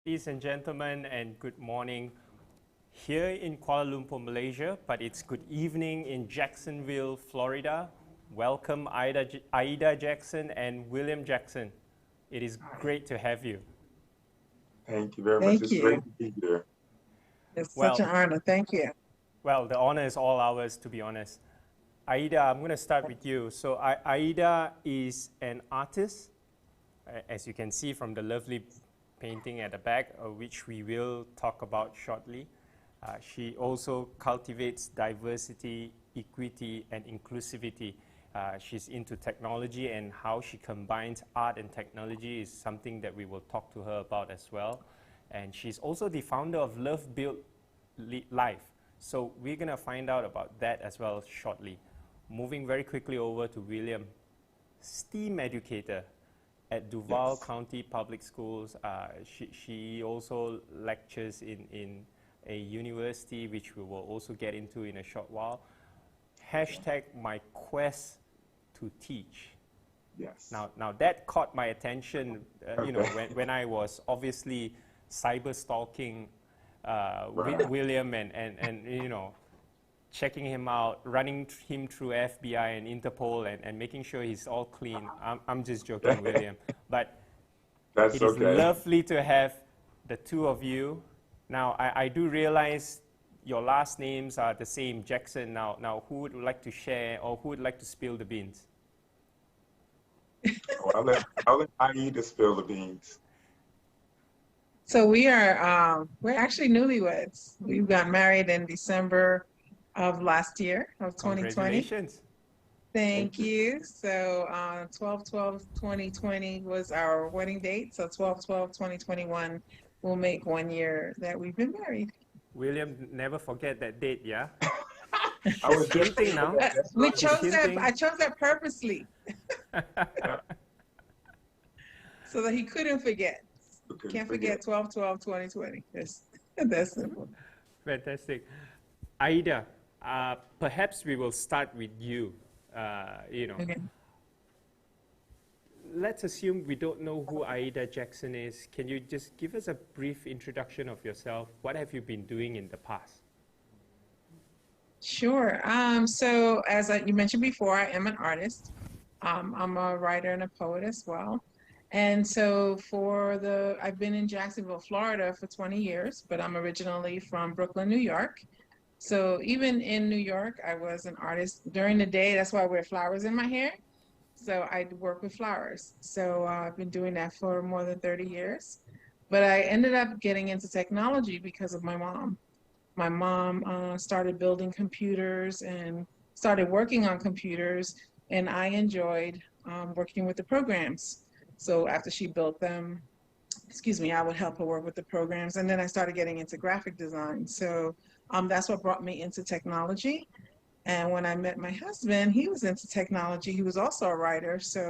Ladies and gentlemen, and good morning here in Kuala Lumpur, Malaysia, but it's good evening in Jacksonville, Florida. Welcome, Aida Jackson and William Jackson. It is great to have you. Thank you very much. Thank It's you. great to be here. It's such an honor. Thank you. Well, the honor is all ours, to be honest. Aida, I'm going to start with you. So Aida is an artist, as you can see from the lovely painting at the back, which we will talk about shortly. She also cultivates diversity, equity, and inclusivity. She's into technology, and how she combines art and technology is something that we will talk to her about as well. And she's also the founder of Love Built Life. So we're going to find out about that as well shortly. Moving very quickly over to William, STEAM educator at Duval County Public Schools. She also lectures in a university, which we will also get into in a short while. Hashtag my quest to teach. Yes. Now that caught my attention, when I was obviously cyber stalking William and checking him out, running him through FBI and Interpol and making sure he's all clean. I'm just joking, William. But it is lovely to have the two of you. Now, I do realize your last names are the same, Jackson. Now, who would like to share or who would like to spill the beans? I'll let Aida spill the beans. So we're actually newlyweds. We got married in December of last year, of 2020. Congratulations. Thank you. So 12/12/2020 was our wedding date. So 12/12/2021 will make 1 year that we've been married. William, never forget that date, yeah? I was hinting now. We chose that. I chose that purposely. So that he couldn't forget. Can't forget 12/12/2020. That's simple. Fantastic. Aida, perhaps we will start with you. Okay. Let's assume we don't know who Aida Jackson is. Can you just give us a brief introduction of yourself? What have you been doing in the past? Sure. So as you mentioned before, I am an artist. I'm a writer and a poet as well. And so I've been in Jacksonville, Florida for 20 years, but I'm originally from Brooklyn, New York. So even in New York, I was an artist during the day. That's why I wear flowers in my hair. So I work with flowers. So I've been doing that for more than 30 years. But I ended up getting into technology because of my mom. My mom started building computers and started working on computers, and I enjoyed working with the programs. So after she built them, I would help her work with the programs. And then I started getting into graphic design. So that's what brought me into technology. And when I met my husband, he was into technology. He was also a writer. So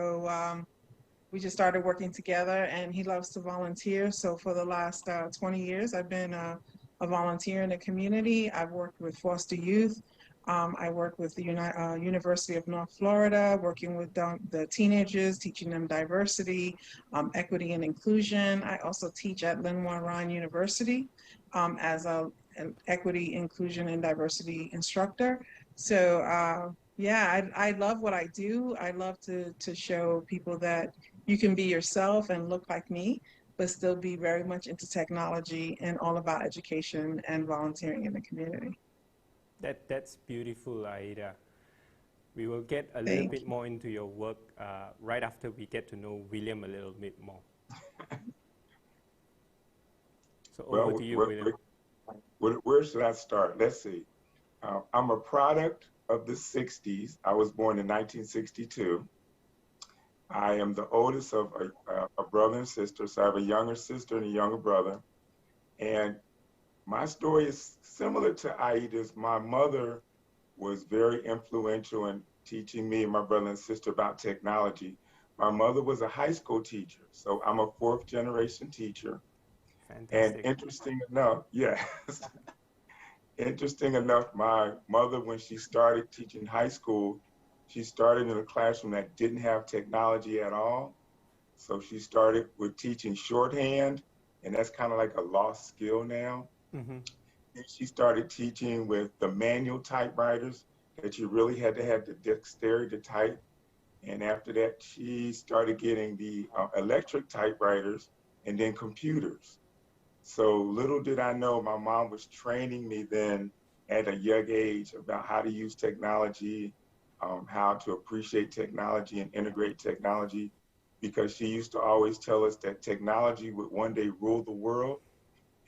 we just started working together, and he loves to volunteer. So for the last 20 years, I've been a volunteer in the community. I've worked with foster youth. I work with the University of North Florida, working with the teenagers, teaching them diversity, equity, and inclusion. I also teach at Lenoir Ryan University as an equity, inclusion, and diversity instructor. So I love what I do. I love to show people that you can be yourself and look like me, but still be very much into technology and all about education and volunteering in the community. That's beautiful, Aida. We will get a little bit more into your work right after we get to know William a little bit more. So over to you, William. Where should I start? Let's see. I'm a product of the 60s. I was born in 1962. I am the oldest of a brother and sister, so I have a younger sister and a younger brother. And my story is similar to Aida's. My mother was very influential in teaching me and my brother and sister about technology. My mother was a high school teacher, so I'm a fourth generation teacher. Fantastic. And interesting enough, interesting enough, my mother, when she started teaching high school, she started in a classroom that didn't have technology at all. So she started with teaching shorthand and that's kind of like a lost skill now. Mm-hmm. And she started teaching with the manual typewriters that you really had to have the dexterity to type. And after that, she started getting the electric typewriters and then computers. So little did I know, my mom was training me then at a young age about how to use technology, how to appreciate technology and integrate technology, because she used to always tell us that technology would one day rule the world,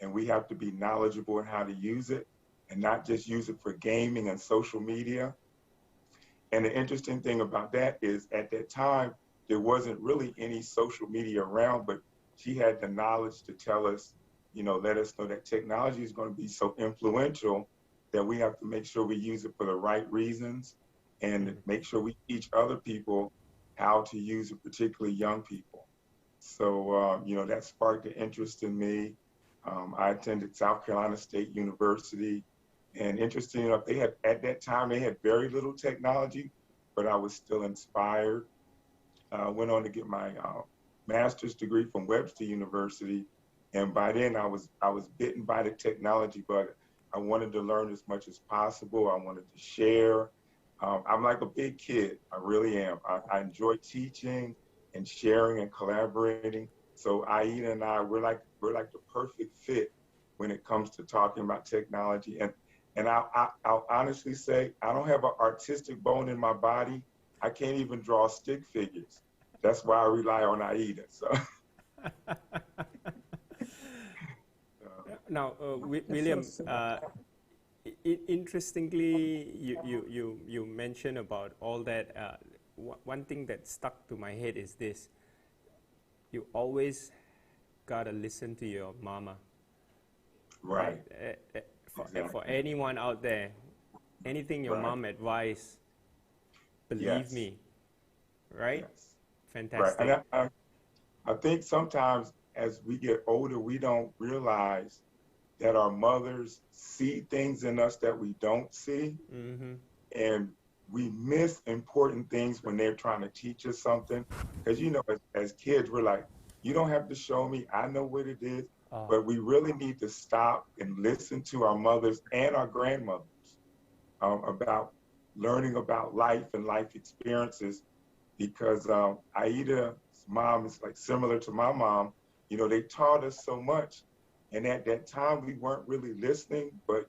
and we have to be knowledgeable in how to use it and not just use it for gaming and social media. And the interesting thing about that is at that time, there wasn't really any social media around, but she had the knowledge to tell us, let us know that technology is going to be so influential that we have to make sure we use it for the right reasons and make sure we teach other people how to use it, particularly young people. So, that sparked the interest in me. I attended South Carolina State University. And interesting enough, at that time, they had very little technology, but I was still inspired. Went on to get my master's degree from Webster University. And by then I was bitten by the technology, but I wanted to learn as much as possible. I wanted to share. I'm like a big kid. I really am. I enjoy teaching and sharing and collaborating. So Aida and I, we're like the perfect fit when it comes to talking about technology. And I'll honestly say, I don't have an artistic bone in my body. I can't even draw stick figures. That's why I rely on Aida. So. Now, William, interestingly, you mentioned about all that. One thing that stuck to my head is this: you always gotta listen to your mama. Right. For anyone out there, anything your mom advised, believe me. Right? Yes. Fantastic. Right. And I think sometimes as we get older, we don't realize that our mothers see things in us that we don't see. Mm-hmm. And we miss important things when they're trying to teach us something. Because, as kids, we're like, you don't have to show me. I know what it is. But we really need to stop and listen to our mothers and our grandmothers about learning about life and life experiences. Because Aida's mom is like similar to my mom. They taught us so much. And at that time, we weren't really listening, but,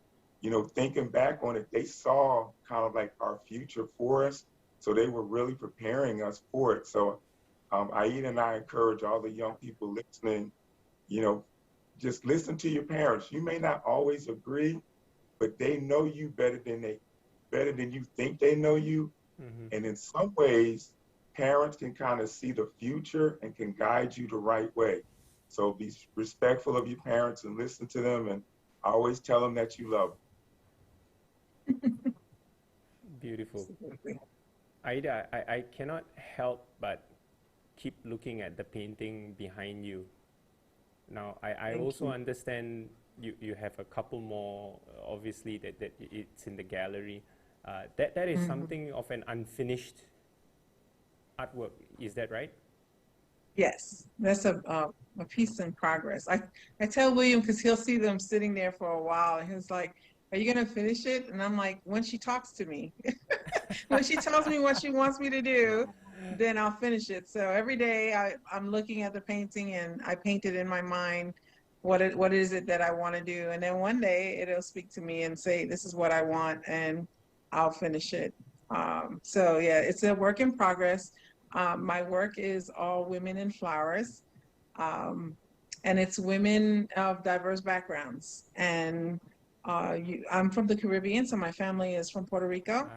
thinking back on it, they saw kind of like our future for us. So they were really preparing us for it. So Aida and I encourage all the young people listening, just listen to your parents. You may not always agree, but they know you better than you think they know you. Mm-hmm. And in some ways, parents can kind of see the future and can guide you the right way. So be respectful of your parents and listen to them, and always tell them that you love them. Beautiful. Aida, I cannot help but keep looking at the painting behind you. Now, I also understand you have a couple more, obviously, that it's in the gallery. That is something of an unfinished artwork. Is that right? Yes, that's a piece in progress. I tell William, because he'll see them sitting there for a while, and he's like, "Are you gonna finish it?" And I'm like, "When she talks to me, when she tells me what she wants me to do, then I'll finish it." So every day I'm looking at the painting and I paint it in my mind. What is it that I want to do? And then one day it'll speak to me and say, "This is what I want," and I'll finish it. So yeah, it's a work in progress. My work is all women in flowers, and it's women of diverse backgrounds. And I'm from the Caribbean, so my family is from Puerto Rico.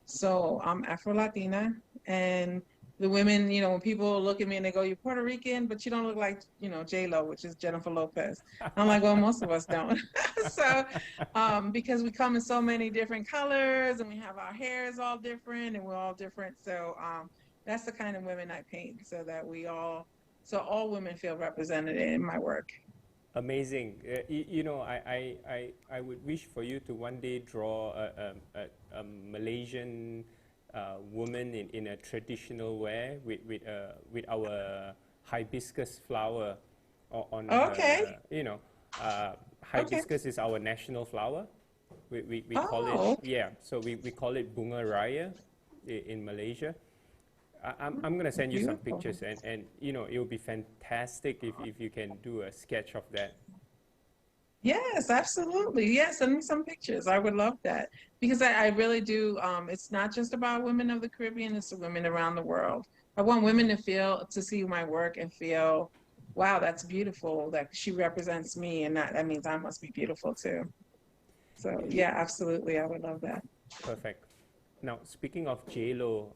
So I'm Afro-Latina, and the women, when people look at me and they go, "You're Puerto Rican, but you don't look like, J-Lo," which is Jennifer Lopez. I'm like, well, most of us don't. So, because we come in so many different colors and we have our hairs all different and we're all different. So that's the kind of women I paint, so that all women feel represented in my work. Amazing. I would wish for you to one day draw a Malaysian woman in a traditional wear with our hibiscus flower on Okay. her, you know, Okay. hibiscus is our national flower. We call it, Oh, yeah, so we call it bunga raya in Malaysia. I'm going to send you some beautiful. pictures, and you know, it would be fantastic if you can do a sketch of that. Yes, absolutely. Yes, send me some pictures. I would love that because I really do. It's not just about women of the Caribbean, it's the women around the world. I want women to feel, to see my work and feel, wow, that's beautiful. That she represents me, and that means I must be beautiful too. So yeah, absolutely. I would love that. Perfect. Now, speaking of J-Lo,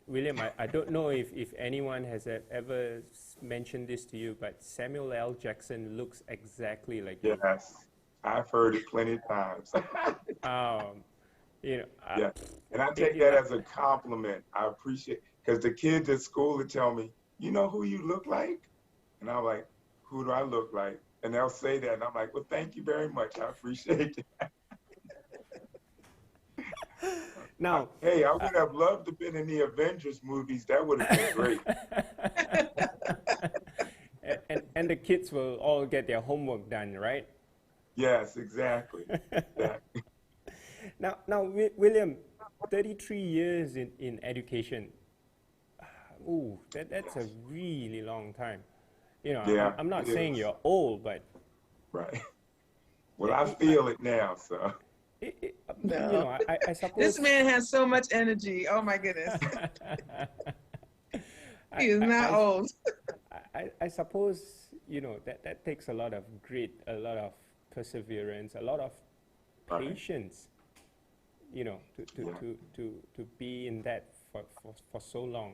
William, I don't know if anyone has ever mentioned this to you, but Samuel L. Jackson looks exactly like you. Yes, I've heard it plenty of times. Um, you know, Yeah, and I it, take it, that I, as a compliment. I appreciate because the kids at school would tell me, "You know who you look like?" And I'm like, "Who do I look like?" And they'll say that, and I'm like, "Well, thank you very much. I appreciate it." now, Hey, I would have loved to have been in the Avengers movies. That would have been great. and the kids will all get their homework done, right? Yes, exactly. Exactly. Now, William, 33 years in education. Ooh, that's a Yes. really long time. You know, Yeah, I'm not it saying is. you're old, but Right. Well, I it, feel it now, so. you No, know, I this suppose man has so much energy. Oh my goodness, I, he is I, not I, old. I suppose, you know, that takes a lot of grit, a lot of perseverance, a lot of Right. patience, you know, Yeah. to be in that for so long.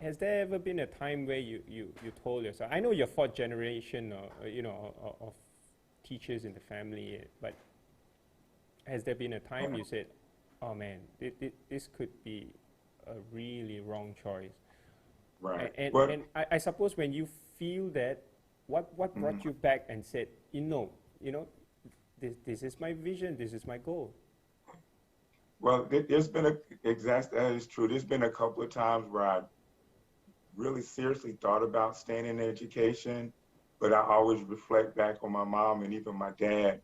Has there ever been a time where you told yourself, I know you're fourth generation or you know, of teachers in the family, but has there been a time you said, oh man, this could be a really wrong choice? Right. And I suppose when you feel that, what Mhm. brought you back and said, you know, this is my vision, this is my goal. Well, there's been that is true. There's been a couple of times where I really seriously thought about staying in education, but I always reflect back on my mom and even my dad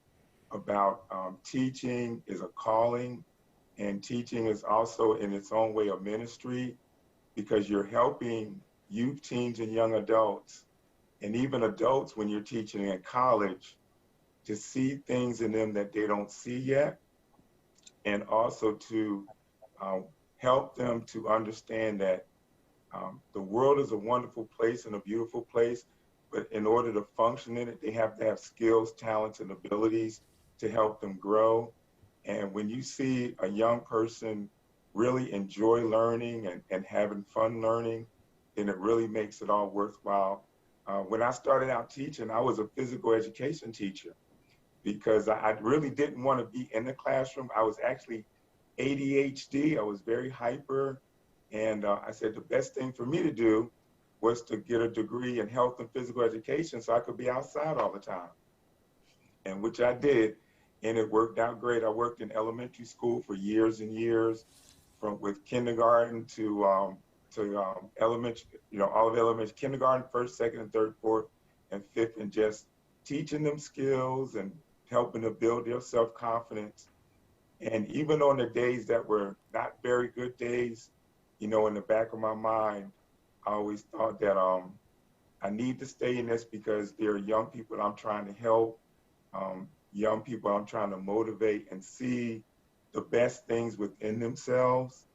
about teaching is a calling, and teaching is also in its own way a ministry because you're helping youth, teens, and young adults, and even adults when you're teaching in college to see things in them that they don't see yet, and also to um, help them to understand that the world is a wonderful place and a beautiful place, but in order to function in it, they have to have skills, talents, and abilities to help them grow. And when you see a young person really enjoy learning and having fun learning, then it really makes it all worthwhile. When I started out teaching, I was a physical education teacher because I really didn't want to be in the classroom. I was actually ADHD. I was very hyper. And I said the best thing for me to do was to get a degree in health and physical education so I could be outside all the time, and which I did. And it worked out great. I worked in elementary school for years and years, from with kindergarten to elementary, you know, all of elementary, kindergarten, first, second, and third, fourth, and fifth, and just teaching them skills and helping to build their self-confidence. And even on the days that were not very good days, you know, in the back of my mind, I always thought that I need to stay in this because there are young people I'm trying to help, young people I'm trying to motivate and see the best things within themselves.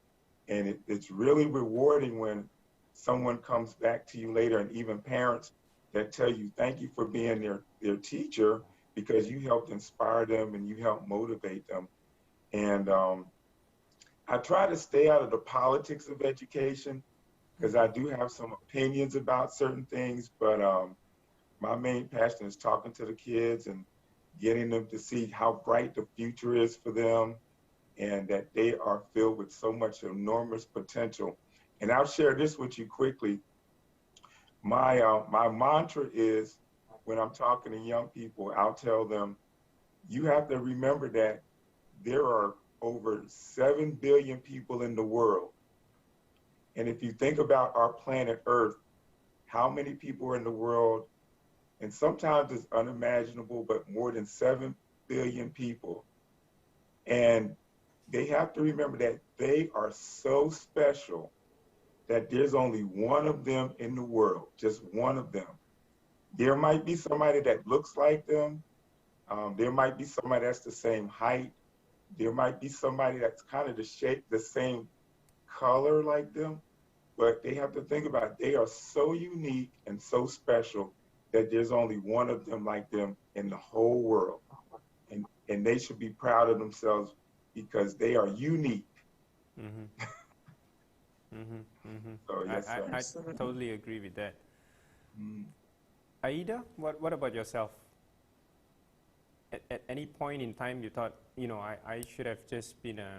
And it's really rewarding when someone comes back to you later, and even parents that tell you, thank you for being their teacher because you helped inspire them and you helped motivate them. And I try to stay out of the politics of education because I do have some opinions about certain things, but my main passion is talking to the kids and getting them to see how bright the future is for them and that they are filled with so much enormous potential. And I'll share this with you quickly. My mantra is when I'm talking to young people, I'll tell them, you have to remember that there are over 7 billion people in the world. And if you think about our planet Earth, how many people are in the world And sometimes it's unimaginable, but more than 7 billion people. And they have to remember that they are so special that there's only one of them in the world, just one of them. There might be somebody that looks like them. There might be somebody that's the same height. There might be somebody that's kind of the shape, the same color like them. But they have to think about it. They are so unique and so special that there's only one of them like them in the whole world. And they should be proud of themselves because they are unique. Mm-hmm. Mm-hmm. Mm-hmm. So yes, I sir. totally agree with that. Mm. Aida, what about yourself? At any point in time you thought, you know, I should have just been a,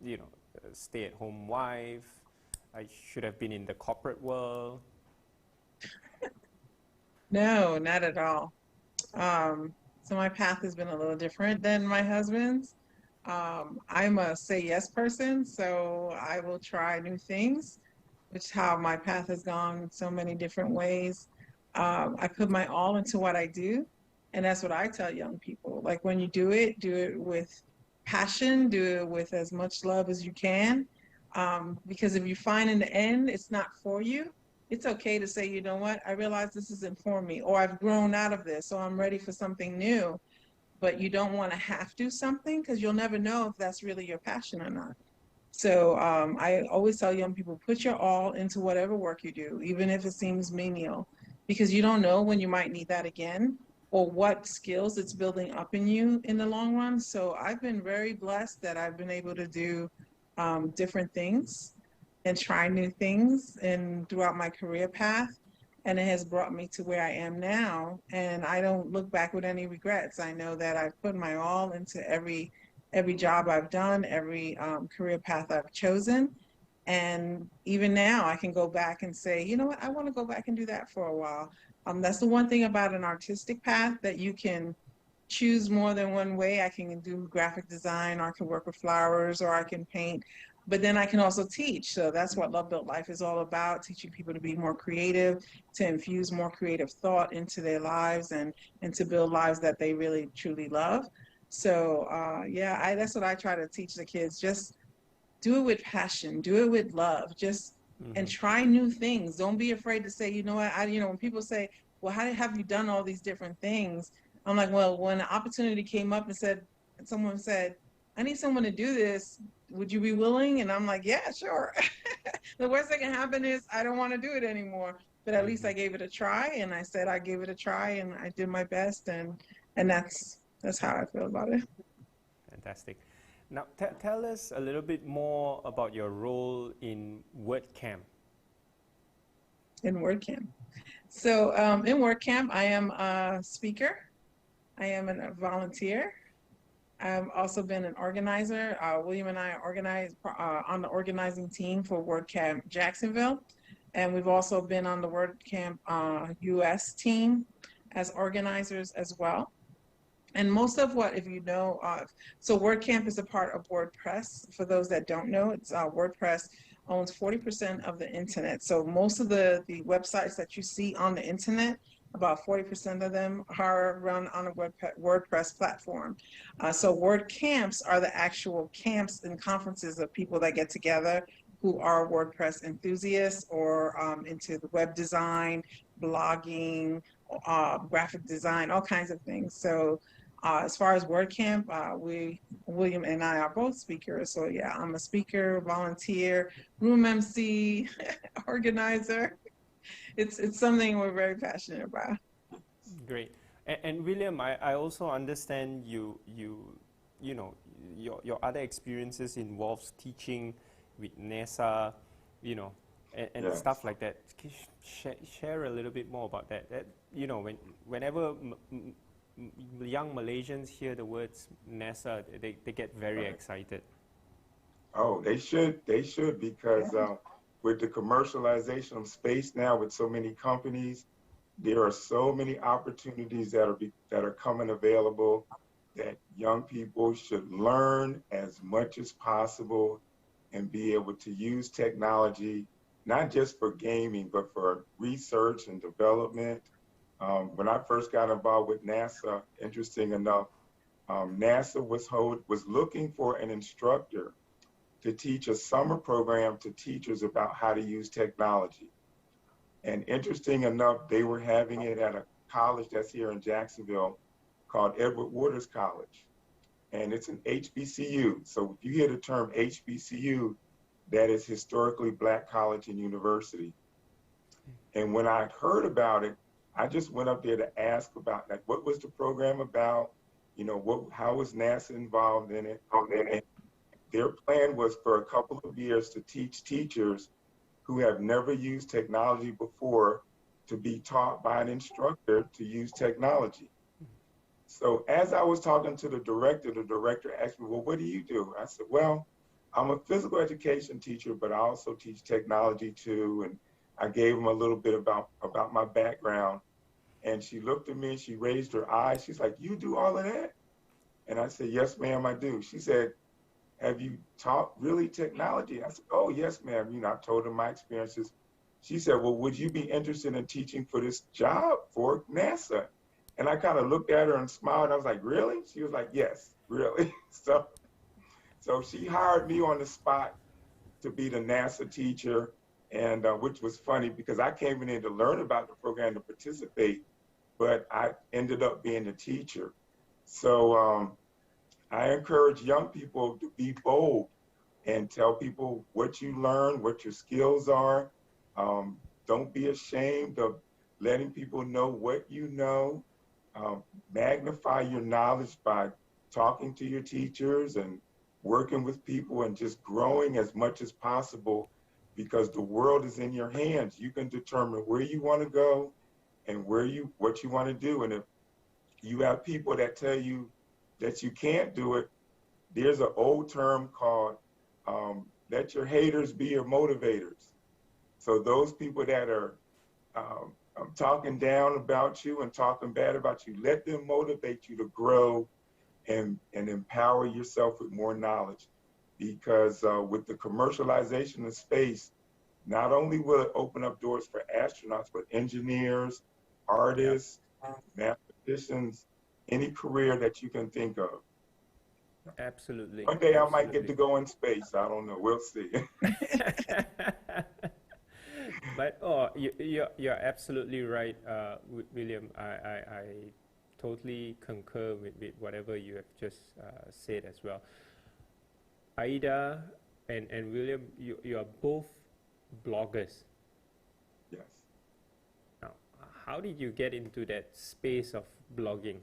you know, a stay-at-home wife. I should have been in the corporate world. No, not at all. So my path has been a little different than my husband's. I'm a say yes person, so I will try new things, which is how my path has gone so many different ways. I put my all into what I do, and that's what I tell young people. Like when you do it with passion, do it with as much love as you can, because if you find in the end it's not for you, it's okay to say, you know what, I realize this isn't for me, or I've grown out of this, so I'm ready for something new. But you don't want to have to do something because you'll never know if that's really your passion or not. So I always tell young people, put your all into whatever work you do, even if it seems menial, because you don't know when you might need that again or what skills it's building up in you in the long run. So I've been very blessed that I've been able to do different things and try new things and throughout my career path. And it has brought me to where I am now. And I don't look back with any regrets. I know that I've put my all into every job I've done, every career path I've chosen. And even now, I can go back and say, you know what, I want to go back and do that for a while. That's the one thing about an artistic path that you can choose more than one way. I can do graphic design, or I can work with flowers, or I can paint. But then I can also teach. So that's what Love Built Life is all about, teaching people to be more creative, to infuse more creative thought into their lives and to build lives that they really, truly love. So yeah, that's what I try to teach the kids. Just do it with passion, do it with love, just and Mm-hmm. try new things. Don't be afraid to say, you know what, when people say, well, how have you done all these different things? I'm like, well, when an opportunity came up and someone said, I need someone to do this, would you be willing? And I'm like, yeah, sure. The worst that can happen is I don't want to do it anymore. But at least Mm-hmm. I gave it a try, and I said I gave it a try, and I did my best, and that's how I feel about it. Fantastic. Now, tell us a little bit more about your role in WordCamp. In WordCamp. So in WordCamp, I am a speaker. I am a volunteer. I've also been an organizer. William and I organize on the organizing team for WordCamp Jacksonville. And we've also been on the WordCamp US team as organizers as well. And most of what, if you know, so WordCamp is a part of WordPress. For those that don't know, it's WordPress owns 40% of the internet. So most of the websites that you see on the internet, about 40% of them are run on a WordPress platform. So WordCamps are the actual camps and conferences of people that get together who are WordPress enthusiasts or into the web design, blogging, graphic design, all kinds of things. So as far as WordCamp, William and I are both speakers. So yeah, I'm a speaker, volunteer, room MC, organizer. It's something we're very passionate about. Great. And William, I also understand you know, your other experiences involves teaching with NASA, you know, and Yes. stuff like that. Can you share a little bit more about that? You know, whenever young Malaysians hear the words NASA, they get very excited. Oh, they should because with the commercialization of space now, with so many companies, there are so many opportunities that are coming available that young people should learn as much as possible and be able to use technology, not just for gaming, but for research and development. When I first got involved with NASA, interesting enough, NASA was looking for an instructor to teach a summer program to teachers about how to use technology. And interesting enough, they were having it at a college that's here in Jacksonville called Edward Waters College. And it's an HBCU. So if you hear the term HBCU, that is historically Black college and university. And when I heard about it, I just went up there to ask about, like, what was the program about? You know, how was NASA involved in it? And their plan was for a couple of years to teach teachers who have never used technology before to be taught by an instructor to use technology. So as I was talking to the director asked me, well, what do you do? I said, well, I'm a physical education teacher, but I also teach technology too. And I gave him a little bit about my background. And she looked at me and she raised her eyes. She's like, you do all of that? And I said, yes, ma'am, I do. She said, have you taught really technology? I said, oh, yes, ma'am. You know, I told her my experiences. She said, well, would you be interested in teaching for this job for NASA? And I kind of looked at her and smiled. I was like, really? She was like, yes, really. So she hired me on the spot to be the NASA teacher, and which was funny because I came in to learn about the program to participate, but I ended up being the teacher. So I encourage young people to be bold and tell people what you learn, what your skills are. Don't be ashamed of letting people know what you know. Magnify your knowledge by talking to your teachers and working with people and just growing as much as possible, because the world is in your hands. You can determine where you want to go and what you want to do. And if you have people that tell you that you can't do it, there's an old term called let your haters be your motivators. So those people that are talking down about you and talking bad about you, let them motivate you to grow and empower yourself with more knowledge. Because with the commercialization of space, not only will it open up doors for astronauts, but engineers, artists, mathematicians, any career that you can think of. Absolutely. One day I might get to go in space. I don't know. We'll see. But you're absolutely right, William. I totally concur with whatever you have just said as well. Aida and William, you are both bloggers. Yes. Now, how did you get into that space of blogging?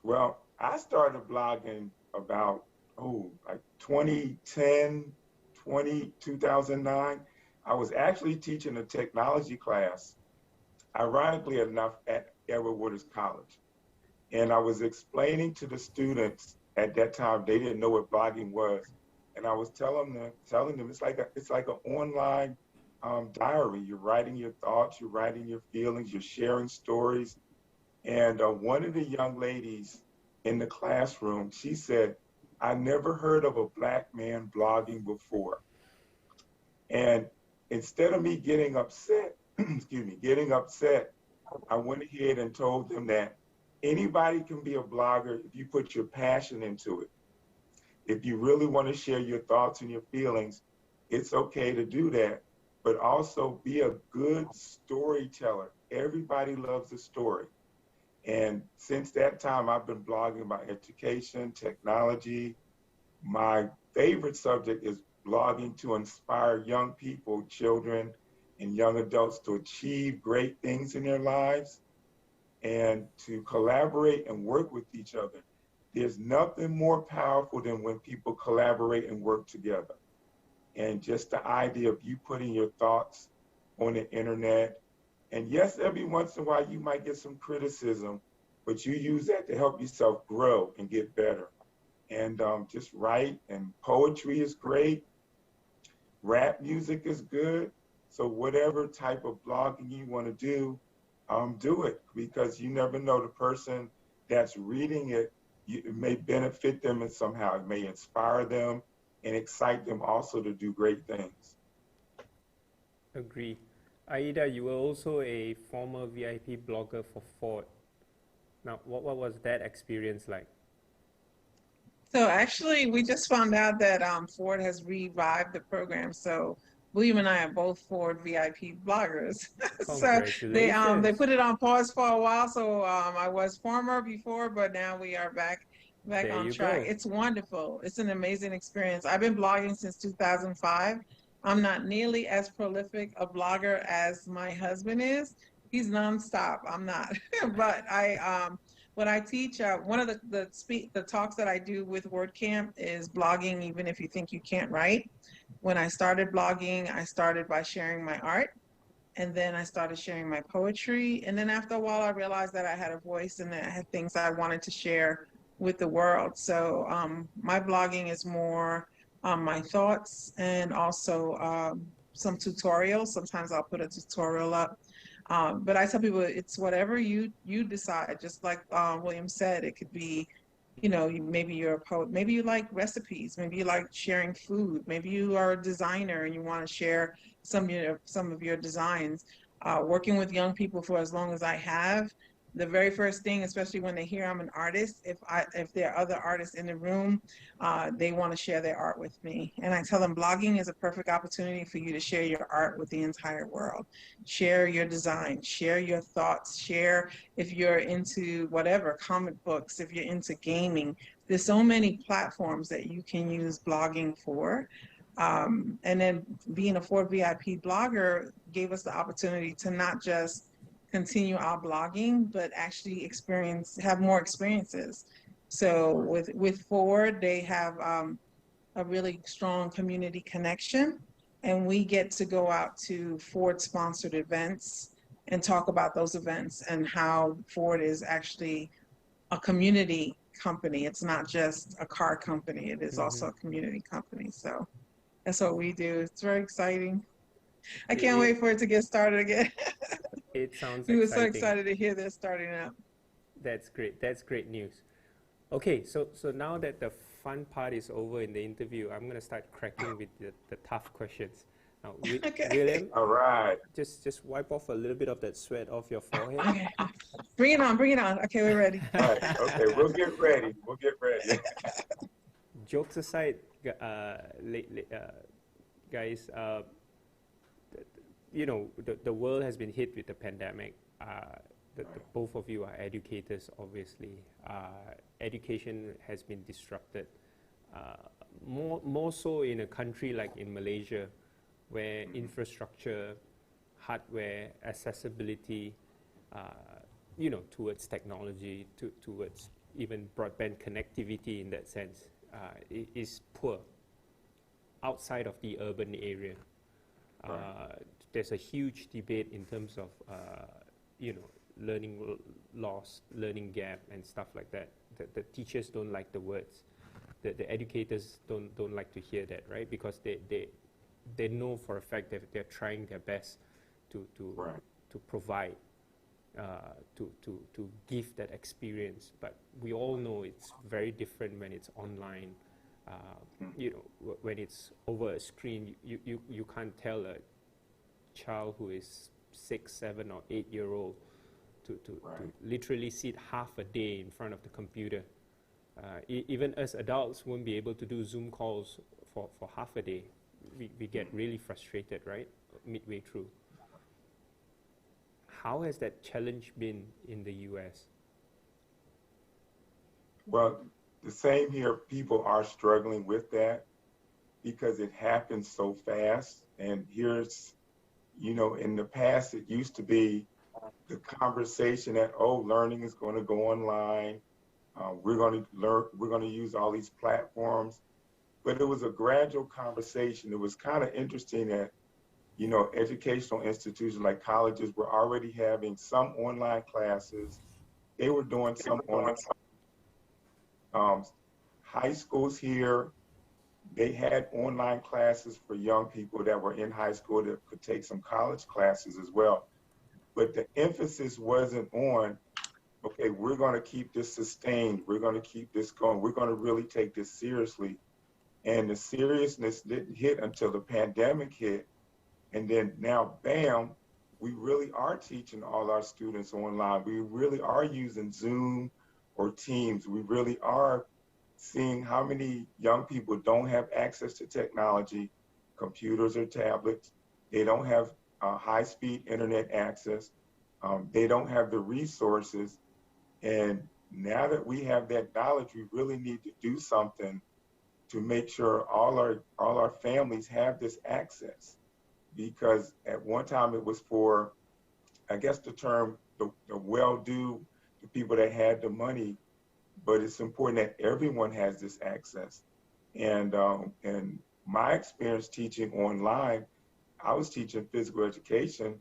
Well, I started blogging about, like 2010, 2009. I was actually teaching a technology class, ironically enough, at Edward Waters College. And I was explaining to the students at that time, they didn't know what blogging was. And I was telling them it's like an online diary. You're writing your thoughts, you're writing your feelings, you're sharing stories. And one of the young ladies in the classroom, she said, I never heard of a Black man blogging before. And instead of me getting upset, I went ahead and told them that anybody can be a blogger if you put your passion into it. If you really want to share your thoughts and your feelings, it's okay to do that, but also be a good storyteller. Everybody loves a story. And since that time, I've been blogging about education, technology. My favorite subject is blogging to inspire young people, children, and young adults to achieve great things in their lives and to collaborate and work with each other. There's nothing more powerful than when people collaborate and work together. And just the idea of you putting your thoughts on the internet. And yes, every once in a while you might get some criticism, but you use that to help yourself grow and get better. And just write, and poetry is great. Rap music is good. So whatever type of blogging you want to do it, because you never know the person that's reading it, it may benefit them in somehow. It may inspire them and excite them also to do great things. Agree. Aida, you were also a former VIP blogger for Ford. Now, what was that experience like? So actually, we just found out that Ford has revived the program. So William and I are both Ford VIP bloggers. So they Congratulations. put it on pause for a while. So I was former before, but now we are back There on you track. go. It's wonderful. It's an amazing experience. I've been blogging since 2005. I'm not nearly as prolific a blogger as my husband is. He's nonstop. I'm not, but what I teach, one of the talks that I do with WordCamp is blogging, even if you think you can't write. When I started blogging, I started by sharing my art, and then I started sharing my poetry. And then after a while, I realized that I had a voice and that I had things I wanted to share with the world. So my blogging is more my thoughts and also some tutorials. Sometimes I'll put a tutorial up. But I tell people it's whatever you decide. Just like William said, it could be, maybe you're a poet, maybe you like recipes, maybe you like sharing food, maybe you are a designer and you want to share some of your designs. Working with young people for as long as I have, the very first thing, especially when they hear I'm an artist, if there are other artists in the room, they want to share their art with me. And I tell them blogging is a perfect opportunity for you to share your art with the entire world. Share your design, share your thoughts, share if you're into whatever, comic books, if you're into gaming. There's so many platforms that you can use blogging for. And then being a Ford VIP blogger gave us the opportunity to not just continue our blogging, but actually have more experiences. So with Ford, they have a really strong community connection, and we get to go out to Ford sponsored events and talk about those events and how Ford is actually a community company. It's not just a car company, it is also a community company. So that's what we do. It's very exciting. I can't wait for it to get started again. It sounds We were so exciting. excited to hear this starting up. That's great. That's great news. Okay, so now that the fun part is over in the interview, I'm going to start cracking with the tough questions. Now, Okay. William, All right. just wipe off a little bit of that sweat off your forehead. Okay. Bring it on, bring it on. Okay, we're ready. All right. Okay, we'll get ready. We'll get ready. Jokes aside, guys, the world has been hit with the pandemic. Both of you are educators, obviously. Education has been disrupted. More so in a country like in Malaysia, where infrastructure, hardware, accessibility, towards technology, towards even broadband connectivity in that sense, is poor outside of the urban area. There's a huge debate in terms of, learning loss, learning gap, and stuff like that. The teachers don't like the words. The educators don't like to hear that, right? Because they know for a fact that they're trying their best to provide, to give that experience. But we all know it's very different when it's online. When it's over a screen, you can't tell a child who is 6, 7, or 8-year-old to literally sit half a day in front of the computer. Even us adults won't be able to do Zoom calls for half a day. We get really frustrated, right, midway through. How has that challenge been in the US? Well, the same here. People are struggling with that because it happens so fast. And here's, in the past, it used to be the conversation that, learning is going to go online. We're going to use all these platforms. But it was a gradual conversation. It was kind of interesting that, educational institutions like colleges were already having some online classes. They were doing some online. High schools here, they had online classes for young people that were in high school that could take some college classes as well. But the emphasis wasn't on, okay, we're going to keep this sustained. We're going to keep this going. We're going to really take this seriously. And the seriousness didn't hit until the pandemic hit. And then now, bam, we really are teaching all our students online. We really are using Zoom or Teams. We really are seeing how many young people don't have access to technology, computers or tablets. They don't have high-speed internet access. They don't have the resources. And now that we have that knowledge, we really need to do something to make sure all our families have this access. Because at one time it was for, I guess the term, the well-do, the people that had the money, but it's important that everyone has this access. And my experience teaching online, I was teaching physical education,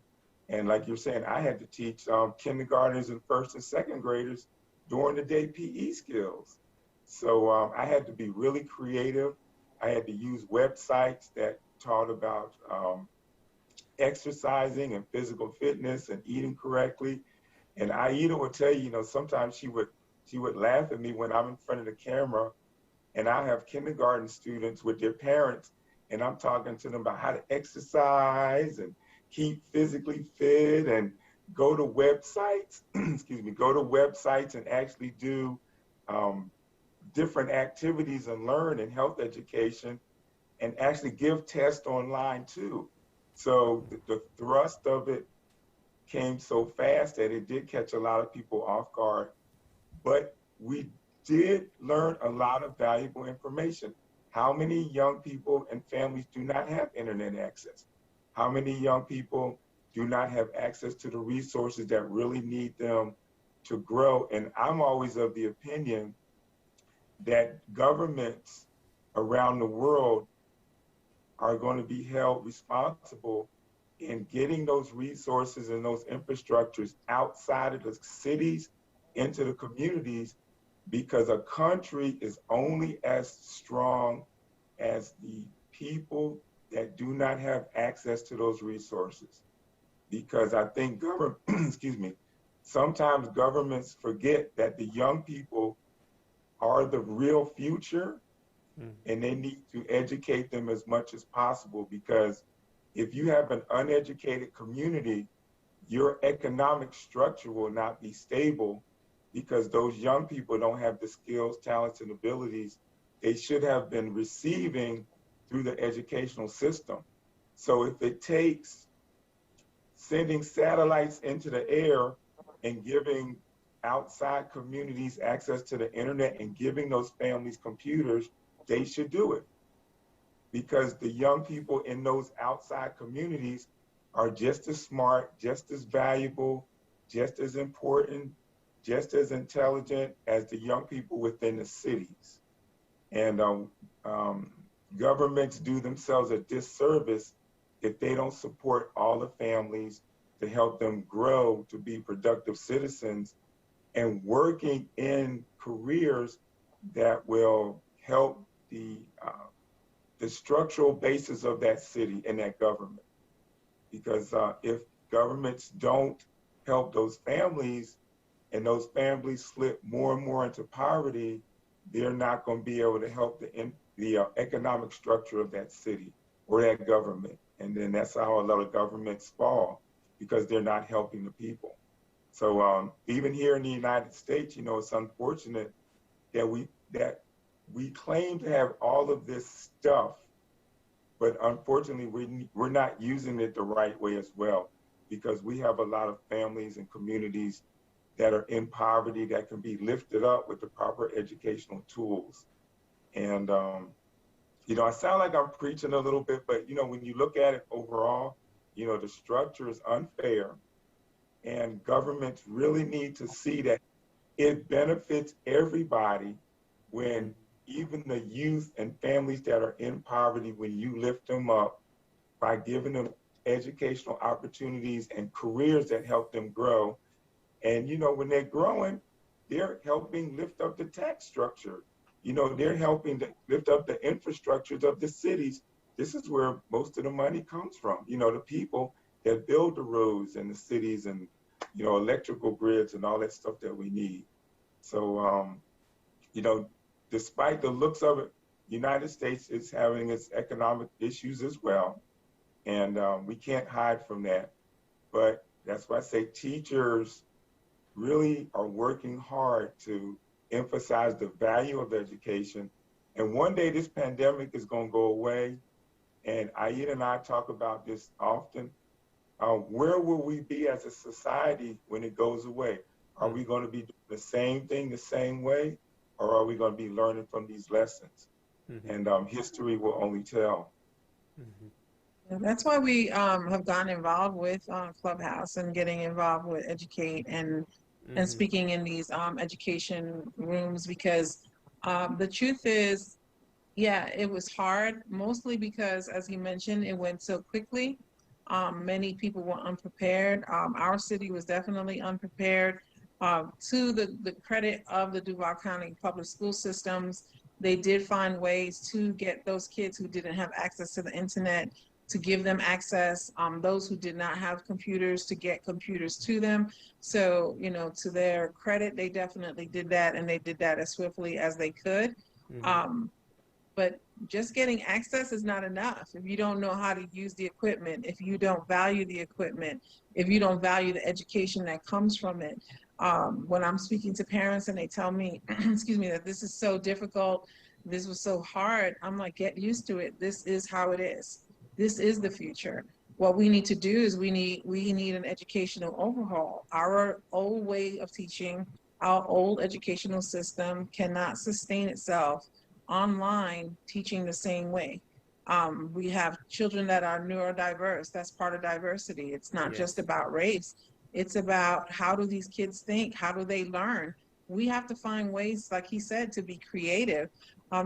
and like you're saying, I had to teach kindergartners and first and second graders during the day PE skills. So I had to be really creative. I had to use websites that taught about exercising and physical fitness and eating correctly. And Aida would tell you, you know, sometimes she would laugh at me when I'm in front of the camera and I have kindergarten students with their parents and I'm talking to them about how to exercise and keep physically fit and go to websites, excuse me, go to websites and actually do different activities and learn in health education and actually give tests online too. So the thrust of it came so fast that it did catch a lot of people off guard, but we did learn a lot of valuable information. How many young people and families do not have internet access? How many young people do not have access to the resources that really need them to grow? And I'm always of the opinion that governments around the world are going to be held responsible in getting those resources and those infrastructures outside of the cities into the communities, because a country is only as strong as the people that do not have access to those resources. Because I think excuse me, sometimes governments forget that the young people are the real future, and they need to educate them as much as possible, because if you have an uneducated community, your economic structure will not be stable, because those young people don't have the skills, talents, and abilities they should have been receiving through the educational system. So if it takes sending satellites into the air and giving outside communities access to the internet and giving those families computers, they should do it. Because the young people in those outside communities are just as smart, just as valuable, just as important, just as intelligent as the young people within the cities. And governments do themselves a disservice if they don't support all the families to help them grow to be productive citizens and working in careers that will help the structural basis of that city and that government. Because if governments don't help those families and those families slip more and more into poverty, they're not going to be able to help the economic structure of that city or that government. And then that's how a lot of governments fall, because they're not helping the people. So even here in the United States, you know, it's unfortunate that we claim to have all of this stuff, but unfortunately we're not using it the right way as well, because we have a lot of families and communities that are in poverty that can be lifted up with the proper educational tools. And, you know, I sound like I'm preaching a little bit, but, you know, when you look at it overall, you know, the structure is unfair, and governments really need to see that it benefits everybody when even the youth and families that are in poverty, when you lift them up by giving them educational opportunities and careers that help them grow. And, you know, when they're growing, they're helping lift up the tax structure. You know, they're helping to lift up the infrastructures of the cities. This is where most of the money comes from. You know, the people that build the roads and the cities and, you know, electrical grids and all that stuff that we need. So, you know, despite the looks of it, the United States is having its economic issues as well. And we can't hide from that. But that's why I say teachers really are working hard to emphasize the value of education. And one day this pandemic is going to go away. And Aida and I talk about this often. Where will we be as a society when it goes away? Are we going to be doing the same thing the same way? Or are we going to be learning from these lessons? And history will only tell. Yeah, that's why we have gotten involved with Clubhouse and getting involved with Educate and speaking in these education rooms, because the truth is, yeah, it was hard, mostly because, as he mentioned, it went so quickly. Many people were unprepared. Our city was definitely unprepared. To the credit of the Duval County public school systems, they did find ways to get those kids who didn't have access to the internet, to give them access, those who did not have computers, to get computers to them. So, you know, to their credit, they definitely did that, and they did that as swiftly as they could. But just getting access is not enough if you don't know how to use the equipment, if you don't value the equipment, if you don't value the education that comes from it. When I'm speaking to parents and they tell me, excuse me, that this is so difficult, this was so hard, I'm like, get used to it. This is how it is. This is the future. What we need to do is we need an educational overhaul. Our old way of teaching, our old educational system cannot sustain itself online teaching the same way. We have children that are neurodiverse. That's part of diversity. It's not just about race. It's about, how do these kids think? How do they learn? We have to find ways, like he said, to be creative.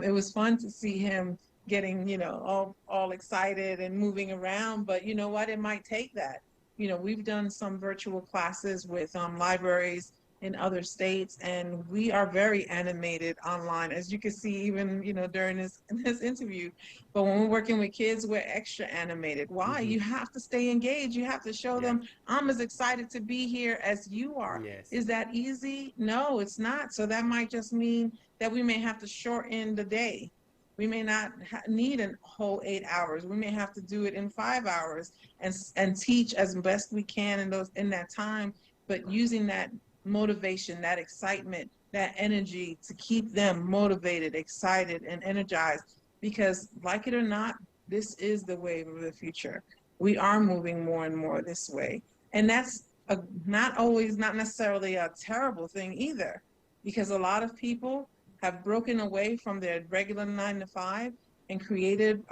It was fun to see him getting, you know, all excited and moving around, but you know what? It might take that. You know, we've done some virtual classes with libraries in other states, and we are very animated online, as you can see even, you know, during this interview. But when we're working with kids, we're extra animated. Why? You have to stay engaged. You have to show them, I'm as excited to be here as you are. Is that easy? No, it's not. So that might just mean that we may have to shorten the day. We may not need a whole 8 hours. We may have to do it in 5 hours and teach as best we can in that time, but using that motivation, that excitement, that energy to keep them motivated, excited, and energized. Because, like it or not, this is the wave of the future. We are moving more and more this way. And that's not necessarily a terrible thing either, because a lot of people have broken away from their regular 9-to-5 and created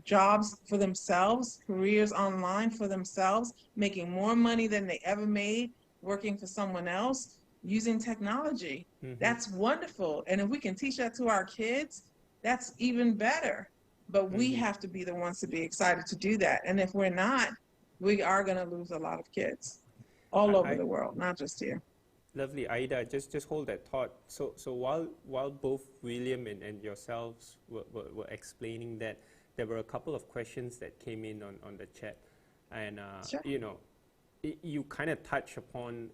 jobs for themselves, careers online for themselves, making more money than they ever made working for someone else using technology. That's wonderful. And if we can teach that to our kids, that's even better. But we have to be the ones to be excited to do that. And if we're not, we are going to lose a lot of kids all over the world, not just here. Lovely, Aida. Just hold that thought. So while both William and yourselves were explaining that, there were a couple of questions that came in on the chat, and you know, you kind of touch upon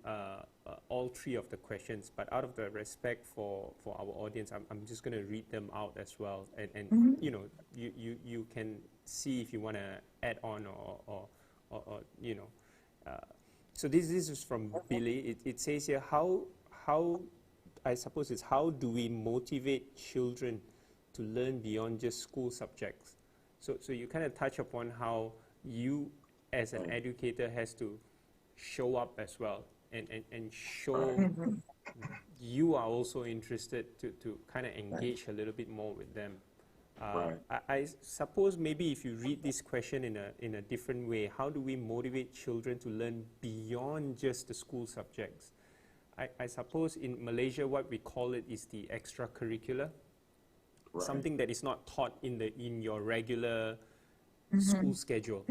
all three of the questions, but out of the respect for our audience, I'm just going to read them out as well, and you know, you can see if you want to add on or you know. So this is from Billy. It says here, how I suppose it's, how do we motivate children to learn beyond just school subjects? So you kind of touch upon how you as an educator has to show up as well and show you are also interested to kind of engage a little bit more with them. I suppose maybe if you read this question in a different way, how do we motivate children to learn beyond just the school subjects? I suppose in Malaysia what we call it is the extracurricular, something that is not taught in your regular school schedule.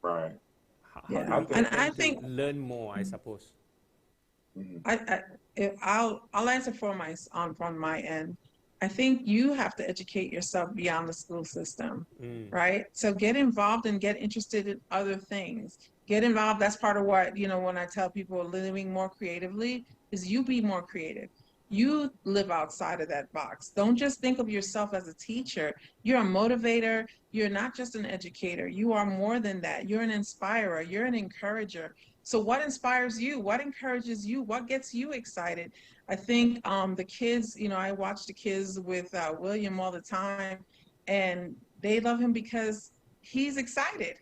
Right. I think learn more, I suppose. I'll answer from my end. I think you have to educate yourself beyond the school system, right? So get involved and get interested in other things. Get involved. That's part of what, you know, when I tell people living more creatively, is you be more creative. You live outside of that box. Don't just think of yourself as a teacher. You're a motivator. You're not just an educator. You are more than that. You're an inspirer. You're an encourager. So, what inspires you? What encourages you? What gets you excited? I think the kids, I watch the kids with William all the time, and they love him because he's excited,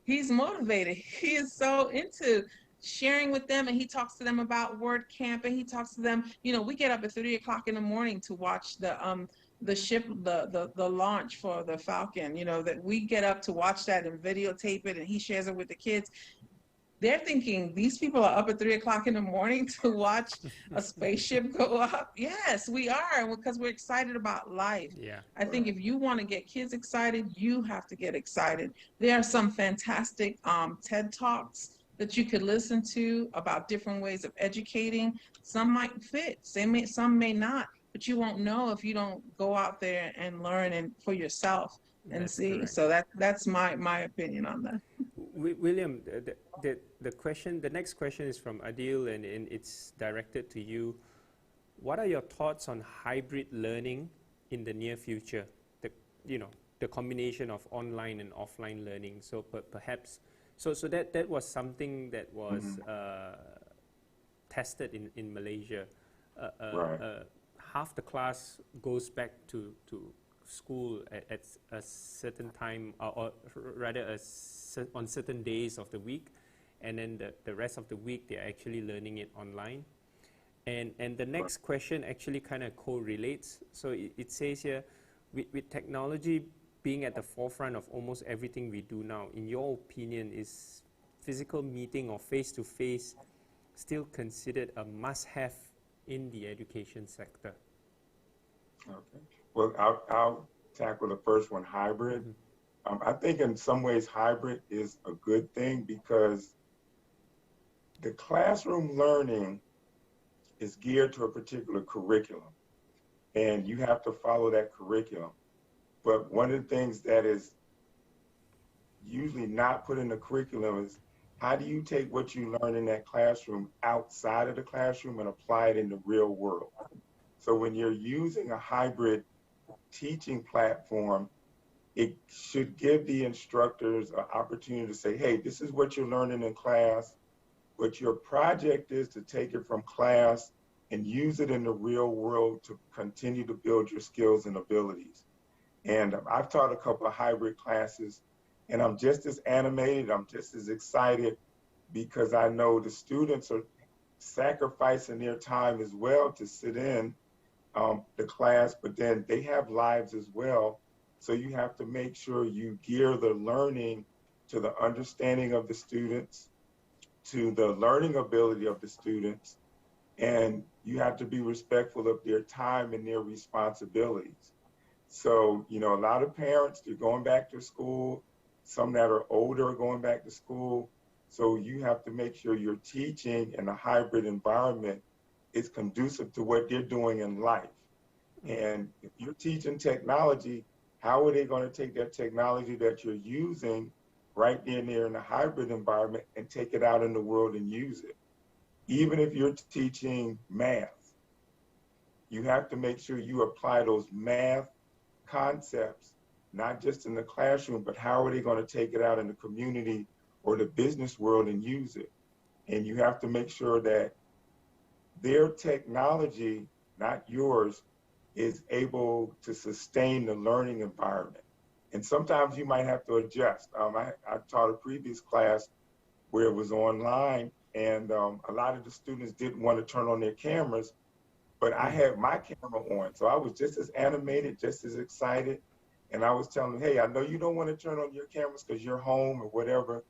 he's motivated, he is so into sharing with them, and he talks to them about word camp, and he talks to them, we get up at 3 o'clock in the morning to watch the ship, the launch for the Falcon, that we get up to watch that and videotape it, and he shares it with the kids. They're thinking these people are up at 3 o'clock in the morning to watch a spaceship go up. Yes, we are, because we're excited about life. Yeah. I think if you want to get kids excited, you have to get excited. There are some fantastic TED Talks that you could listen to about different ways of educating. Some might fit, some may not, but you won't know if you don't go out there and learn and for yourself and That's see. correct. So that's my opinion on that. William, the next question is from Adil, and it's directed to you. What are your thoughts on hybrid learning in the near future? The combination of online and offline learning. So perhaps, so that was something that was tested in Malaysia. Right. Half the class goes back to school at a certain time, or rather on certain days of the week, and then the rest of the week they're actually learning it online. And the next question actually kind of correlates. So it says here, with technology being at the forefront of almost everything we do now, in your opinion, is physical meeting or face-to-face still considered a must-have in the education sector? Okay. Well, I'll tackle the first one, hybrid. I think in some ways hybrid is a good thing, because the classroom learning is geared to a particular curriculum, and you have to follow that curriculum. But one of the things that is usually not put in the curriculum is, how do you take what you learn in that classroom outside of the classroom and apply it in the real world? So when you're using a hybrid teaching platform, it should give the instructors an opportunity to say, hey, this is what you're learning in class, but your project is to take it from class and use it in the real world to continue to build your skills and abilities. And I've taught a couple of hybrid classes, and I'm just as animated, I'm just as excited, because I know the students are sacrificing their time as well to sit in the class, but then they have lives as well. So you have to make sure you gear the learning to the understanding of the students, to the learning ability of the students, and you have to be respectful of their time and their responsibilities. So, a lot of parents, they're going back to school. Some that are older are going back to school. So you have to make sure your teaching in a hybrid environment is conducive to what they're doing in life. And if you're teaching technology, how are they going to take that technology that you're using right there in a hybrid environment and take it out in the world and use it? Even if you're teaching math, you have to make sure you apply those math concepts, not just in the classroom, but how are they going to take it out in the community or the business world and use it? And you have to make sure that their technology, not yours, is able to sustain the learning environment. And sometimes you might have to adjust. I taught a previous class where it was online, and a lot of the students didn't want to turn on their cameras, but I had my camera on. So I was just as animated, just as excited. And I was telling them, hey, I know you don't want to turn on your cameras because you're home or whatever,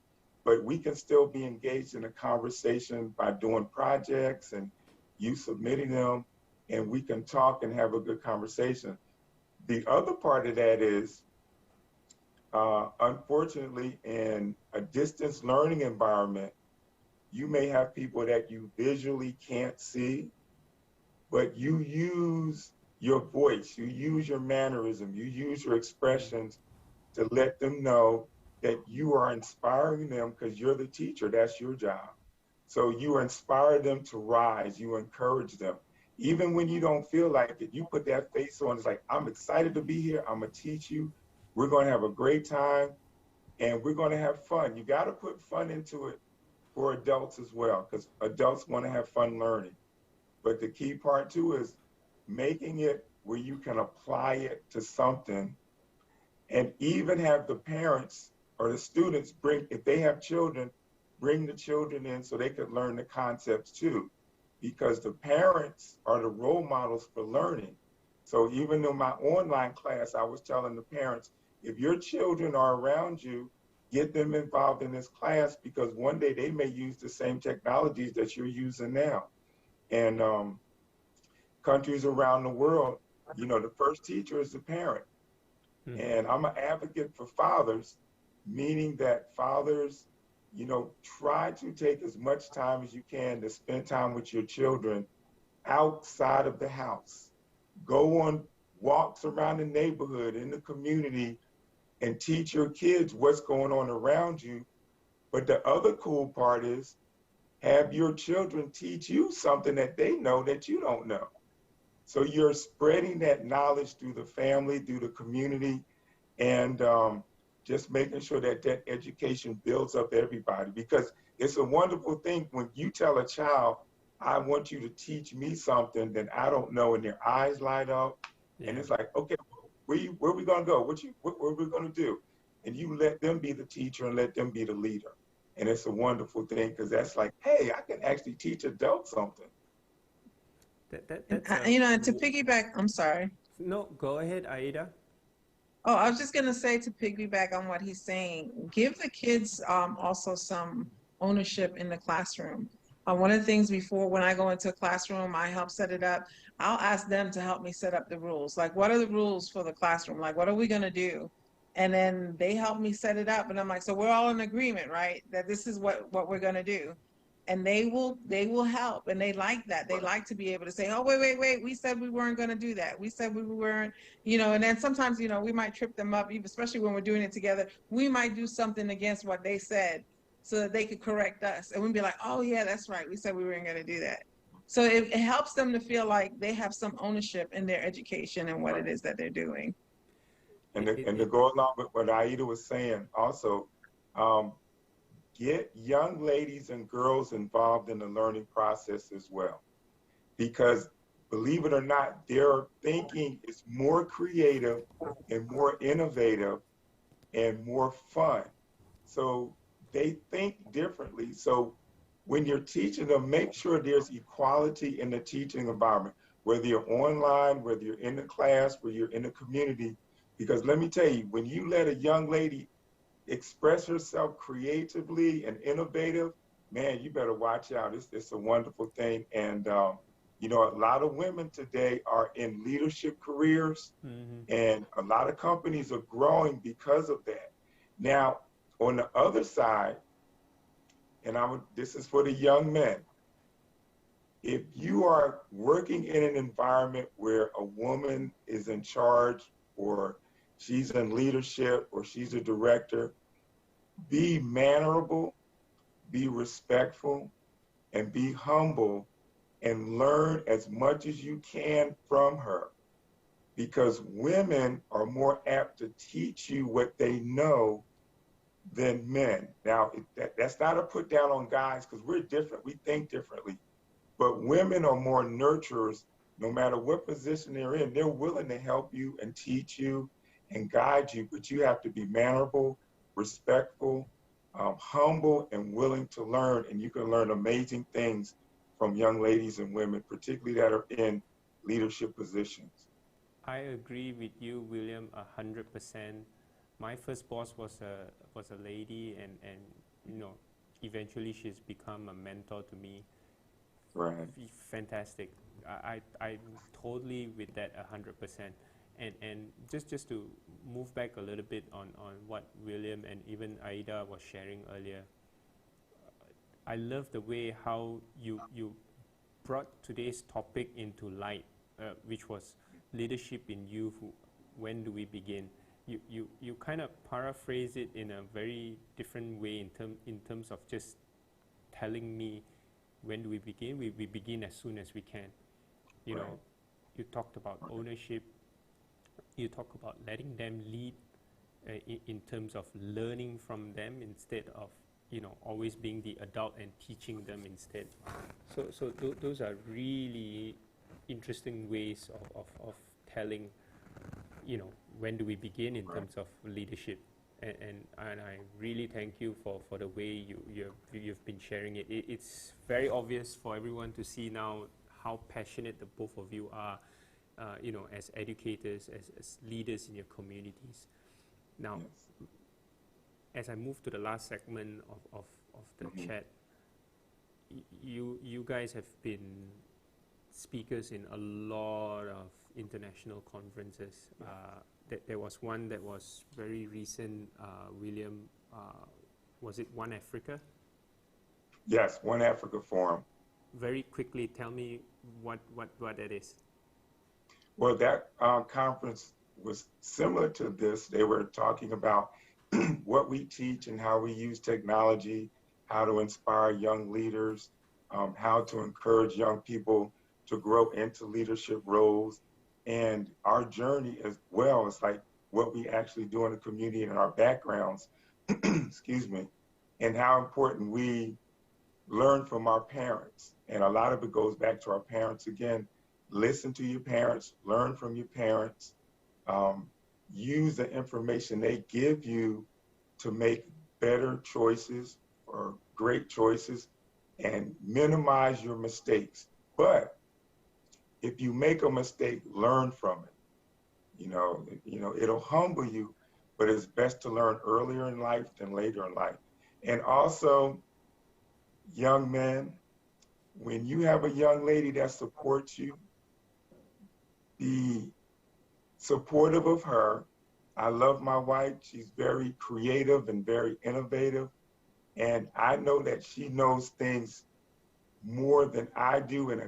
but we can still be engaged in a conversation by doing projects and you submitting them, and we can talk and have a good conversation. The other part of that is, unfortunately, in a distance learning environment, you may have people that you visually can't see, but you use your voice, you use your mannerism, you use your expressions to let them know that you are inspiring them, because you're the teacher, that's your job. So you inspire them to rise, you encourage them. Even when you don't feel like it, you put that face on. It's like, I'm excited to be here. I'm going to teach you. We're going to have a great time and we're going to have fun. You got to put fun into it for adults as well, because adults want to have fun learning. But the key part too is making it where you can apply it to something, and even have the parents or the students bring, if they have children, bring the children in so they could learn the concepts too, because the parents are the role models for learning. So even in my online class, I was telling the parents, if your children are around you, get them involved in this class, because one day they may use the same technologies that you're using now. And countries around the world, you know, the first teacher is the parent. And I'm an advocate for fathers, meaning that fathers, you know, try to take as much time as you can to spend time with your children outside of the house. Go on walks around the neighborhood, in the community, and teach your kids what's going on around you. But the other cool part is have your children teach you something that they know that you don't know. So you're spreading that knowledge through the family, through the community, and just making sure that that education builds up everybody. Because it's a wonderful thing when you tell a child, I want you to teach me something that I don't know, and their eyes light up. Yeah. And it's like, okay, where are we going to go? What are we going to do? And you let them be the teacher and let them be the leader. And it's a wonderful thing, because that's like, hey, I can actually teach adults something. You know, and to piggyback, I'm sorry. No, go ahead, Aida. Oh, I was just going to say, to piggyback on what he's saying, give the kids also some ownership in the classroom. One of the things before, when I go into a classroom, I help set it up. I'll ask them to help me set up the rules. Like, what are the rules for the classroom? Like, what are we going to do? And then they help me set it up. And I'm like, so we're all in agreement, right? That this is what we're going to do. And they will help, and they like that. They like to be able to say, oh, wait, we said we weren't going to do that. We said we weren't, you know. And then sometimes, you know, we might trip them up, especially when we're doing it together. We might do something against what they said so that they could correct us, and we'd be like, oh yeah, that's right, we said we weren't going to do that. So it helps them to feel like they have some ownership in their education and what it is that they're doing. And to go along with what Aida was saying also, get young ladies and girls involved in the learning process as well. Because believe it or not, their thinking is more creative and more innovative and more fun. So they think differently. So when you're teaching them, make sure there's equality in the teaching environment, whether you're online, whether you're in the class, whether you're in the community. Because let me tell you, when you let a young lady express herself creatively and innovative, man, you better watch out. It's a wonderful thing. And, you know, a lot of women today are in leadership careers, and a lot of companies are growing because of that. Now, on the other side, and this is for the young men, if you are working in an environment where a woman is in charge, or she's in leadership, or she's a director, be mannerable, be respectful, and be humble, and learn as much as you can from her. Because women are more apt to teach you what they know than men. Now, that's not a put down on guys, because we're different. We think differently. But women are more nurturers. No matter what position they're in, they're willing to help you and teach you and guide you. But you have to be mannerable, respectful, humble, and willing to learn. And you can learn amazing things from young ladies and women, particularly that are in leadership positions. I agree with you, William, 100%. My first boss was a lady, and you know, eventually she's become a mentor to me. Right. Fantastic. I totally with that 100%. And just to move back a little bit on what William and even Aida was sharing earlier, I love the way how you brought today's topic into light, which was leadership in youth. When do we begin? You kind of paraphrase it in a very different way in terms of just telling me when do we begin. We begin as soon as we can. You know, you talked about ownership. You talk about letting them lead in terms of learning from them instead of, you know, always being the adult and teaching them instead. So those are really interesting ways of telling, you know, when do we begin in terms of leadership. And I really thank you for the way you've been sharing it. It's very obvious for everyone to see now how passionate the both of you are, you know, as educators, as leaders in your communities. Now, as I move to the last segment of the chat, you guys have been speakers in a lot of international conferences. There was one that was very recent, William, was it One Africa? Yes, One Africa Forum. Very quickly, tell me what that is. Well, that conference was similar to this. They were talking about what we teach and how we use technology, how to inspire young leaders, how to encourage young people to grow into leadership roles. And our journey as well is like what we actually do in the community and our backgrounds, excuse me, and how important we learn from our parents. And a lot of it goes back to our parents again. Listen to your parents, learn from your parents, use the information they give you to make better choices or great choices, and minimize your mistakes. But if you make a mistake, learn from it. You know, it'll humble you, but it's best to learn earlier in life than later in life. And also, young men, when you have a young lady that supports you, be supportive of her. I love my wife. She's very creative and very innovative. And I know that she knows things more than I do in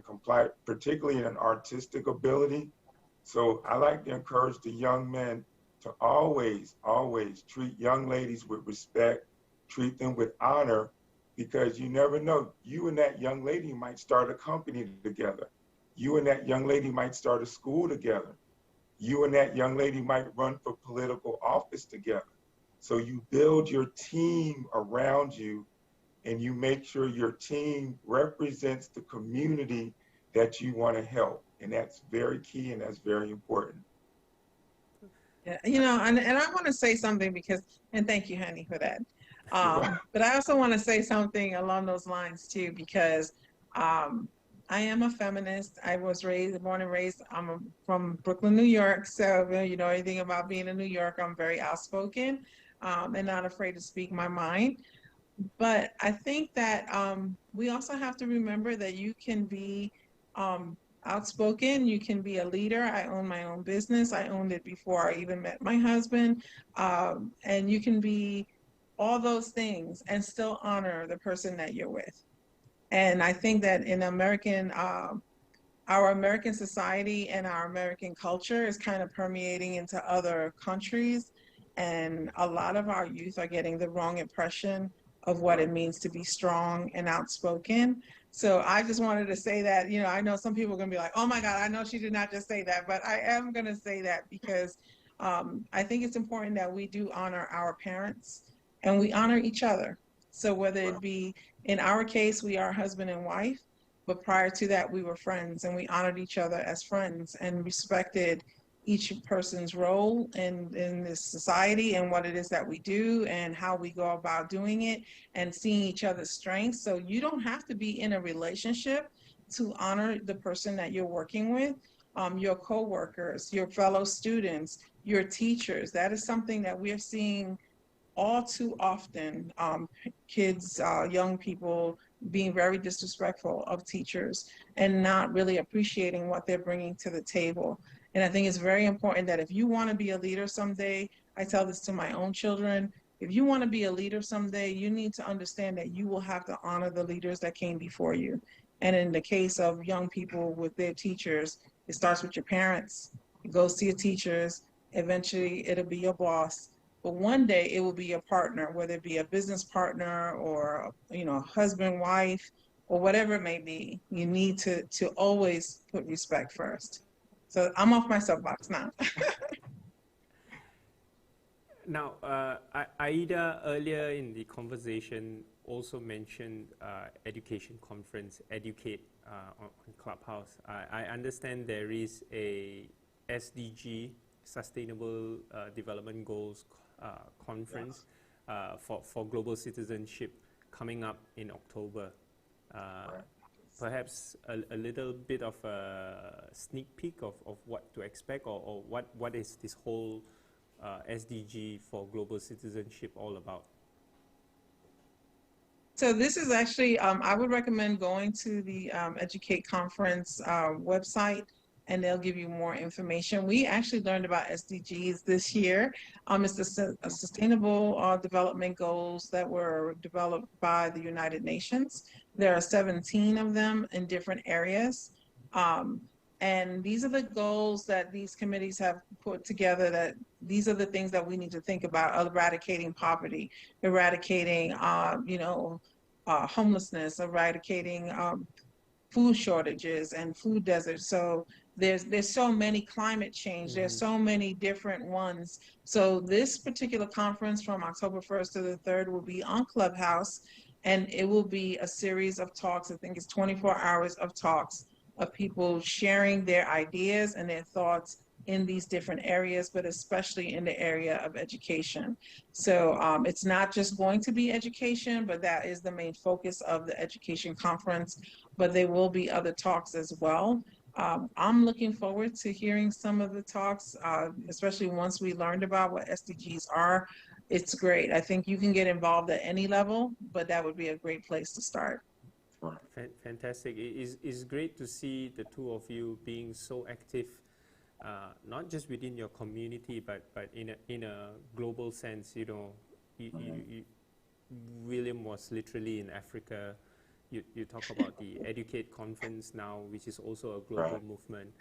particularly in an artistic ability. So I like to encourage the young men to always, always treat young ladies with respect, treat them with honor, because you never know, you and that young lady might start a company together. You and that young lady might start a school together. You and that young lady might run for political office together. So you build your team around you, and you make sure your team represents the community that you want to help. And that's very key, and that's very important. Yeah, you know, and I want to say something because, and thank you, honey, for that. But I also want to say something along those lines too, because I am a feminist. I was born and raised, from Brooklyn, New York. So, you know, anything about being in New York, I'm very outspoken and not afraid to speak my mind. But I think that we also have to remember that you can be outspoken, you can be a leader. I own my own business. I owned it before I even met my husband. And you can be all those things and still honor the person that you're with. And I think that in our American society and our American culture is kind of permeating into other countries. And a lot of our youth are getting the wrong impression of what it means to be strong and outspoken. So I just wanted to say that, you know, I know some people are going to be like, oh my God, I know she did not just say that, but I am going to say that because I think it's important that we do honor our parents and we honor each other. So whether it be, in our case, we are husband and wife, but prior to that, we were friends and we honored each other as friends and respected each person's role in this society and what it is that we do and how we go about doing it and seeing each other's strengths. So you don't have to be in a relationship to honor the person that you're working with, your coworkers, your fellow students, your teachers. That is something that we're seeing all too often, kids, young people being very disrespectful of teachers and not really appreciating what they're bringing to the table. And I think it's very important that if you want to be a leader someday, I tell this to my own children, if you want to be a leader someday, you need to understand that you will have to honor the leaders that came before you. And in the case of young people with their teachers, it starts with your parents, it goes to your teachers, eventually it'll be your boss. But one day it will be a partner, whether it be a business partner or, you know, husband, wife, or whatever it may be, you need to always put respect first. So I'm off my soapbox now. Now, Aida earlier in the conversation also mentioned education conference, Educate on Clubhouse. I understand there is a SDG, Sustainable Development Goals conference for global citizenship coming up in October. Perhaps a little bit of a sneak peek of what to expect, or what is this whole SDG for global citizenship all about? So this is actually, I would recommend going to the Educate conference website, and they'll give you more information. We actually learned about SDGs this year. It's the Sustainable Development Goals that were developed by the United Nations. There are 17 of them in different areas. And these are the goals that these committees have put together, that these are the things that we need to think about: eradicating poverty, eradicating, homelessness, eradicating food shortages and food deserts. So there's so many, climate change, there's so many different ones. So this particular conference from October 1st to the 3rd will be on Clubhouse, and it will be a series of talks. I think it's 24 hours of talks of people sharing their ideas and their thoughts in these different areas, but especially in the area of education. So it's not just going to be education, but that is the main focus of the education conference, but there will be other talks as well. I'm looking forward to hearing some of the talks, especially once we learned about what SDGs are. It's great. I think you can get involved at any level, but that would be a great place to start. Fantastic. It's great to see the two of you being so active, not just within your community, but in a global sense. You know, William was literally in Africa. You talk about the Educate conference now, which is also a global movement.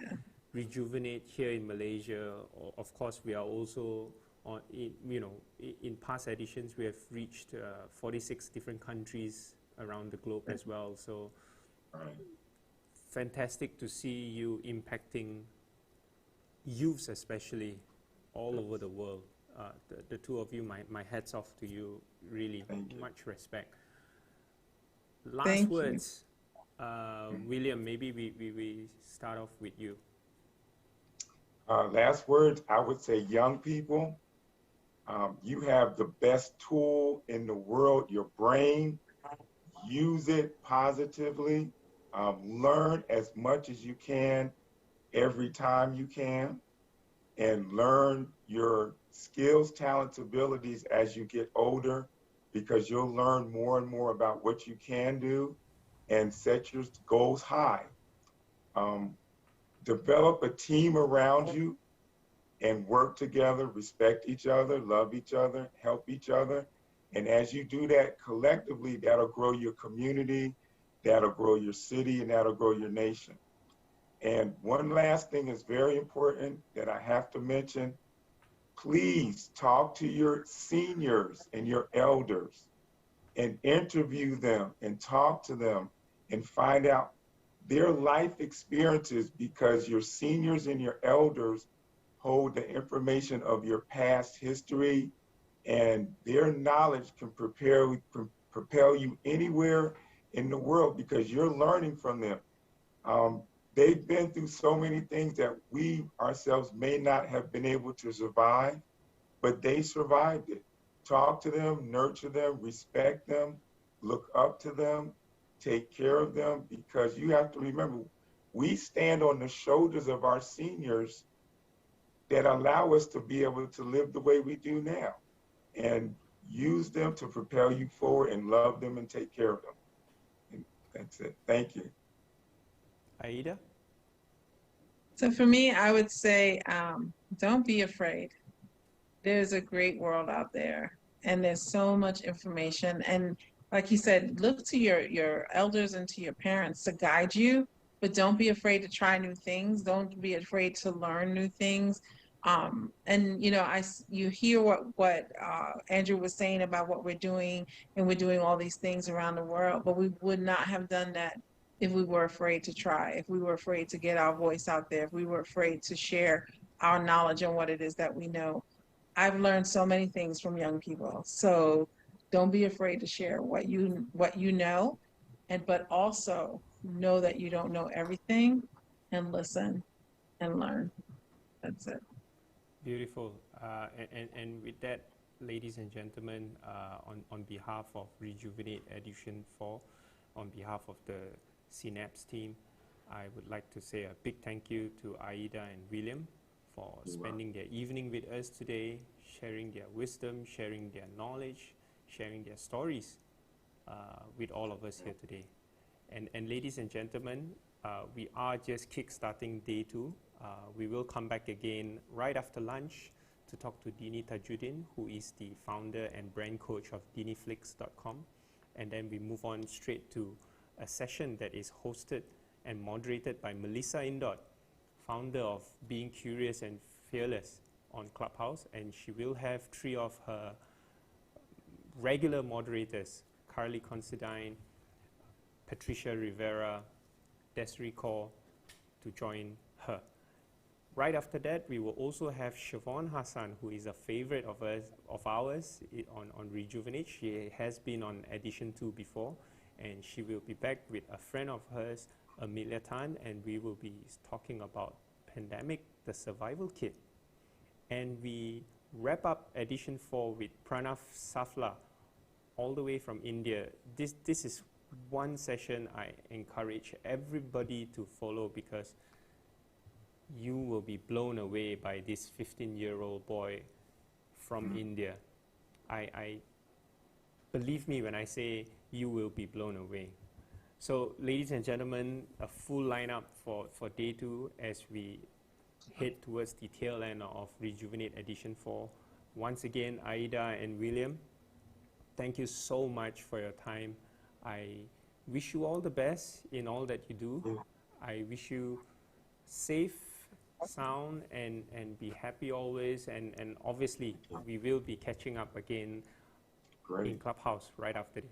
Rejuvenate here in Malaysia. Of course, we are also in past editions we have reached 46 different countries around the globe as well. So fantastic to see you impacting youths, especially all over the world. The two of you, my hats off to you. Really, much respect. Last words, William. Maybe we start off with you. Last words, I would say, young people, you have the best tool in the world, your brain. Use it positively. Learn as much as you can every time you can, and learn your skills, talents, abilities as you get older, because you'll learn more and more about what you can do, and set your goals high. Develop a team around you and work together, respect each other, love each other, help each other. And as you do that collectively, that'll grow your community, that'll grow your city, and that'll grow your nation. And one last thing is very important that I have to mention. Please talk to your seniors and your elders and interview them and talk to them and find out their life experiences, because your seniors and your elders hold the information of your past history, and their knowledge can propel you anywhere in the world, because you're learning from them. They've been through so many things that we ourselves may not have been able to survive, but they survived it. Talk to them, nurture them, respect them, look up to them, take care of them, because you have to remember, we stand on the shoulders of our seniors that allow us to be able to live the way we do now. And use them to propel you forward, and love them and take care of them. And that's it. Thank you. Aida? So for me, I would say, don't be afraid. There's a great world out there, and there's so much information. And like you said, look to your elders and to your parents to guide you, but don't be afraid to try new things. Don't be afraid to learn new things. And you know, you hear what Andrew was saying about what we're doing, and we're doing all these things around the world, but we would not have done that if we were afraid to try, if we were afraid to get our voice out there, if we were afraid to share our knowledge and what it is that we know. I've learned so many things from young people, so don't be afraid to share what you know, and but also know that you don't know everything, and listen and learn. That's it. Beautiful. And with that, ladies and gentlemen, on behalf of Rejuvenate Edition 4, on behalf of the Synapse team, I would like to say a big thank you to Aida and William for spending their evening with us today, sharing their wisdom, sharing their knowledge, sharing their stories with all of us here today. And ladies and gentlemen, we are just kickstarting day 2. We will come back again right after lunch to talk to Dini Tajuddin, who is the founder and brand coach of diniflix.com. And then we move on straight to a session that is hosted and moderated by Melissa Indot, founder of Being Curious and Fearless on Clubhouse. And she will have 3 of her regular moderators, Carly Considine, Patricia Rivera, Desiree Kaur, to join her. Right after that, we will also have Siobhan Hassan, who is a favorite of ours on Rejuvenate. She has been on Edition 2 before, and she will be back with a friend of hers, Amelia Tan, and we will be talking about Pandemic, the Survival Kit. And we wrap up Edition 4 with Pranav Safla, all the way from India. This is one session I encourage everybody to follow, because you will be blown away by this 15-year-old boy from India. I believe me when I say you will be blown away. So, ladies and gentlemen, a full lineup for day 2 as we head towards the tail end of Rejuvenate Edition 4. Once again, Aida and William, thank you so much for your time. I wish you all the best in all that you do. I wish you safe, sound, and be happy always. And obviously, we will be catching up again in Clubhouse right after this.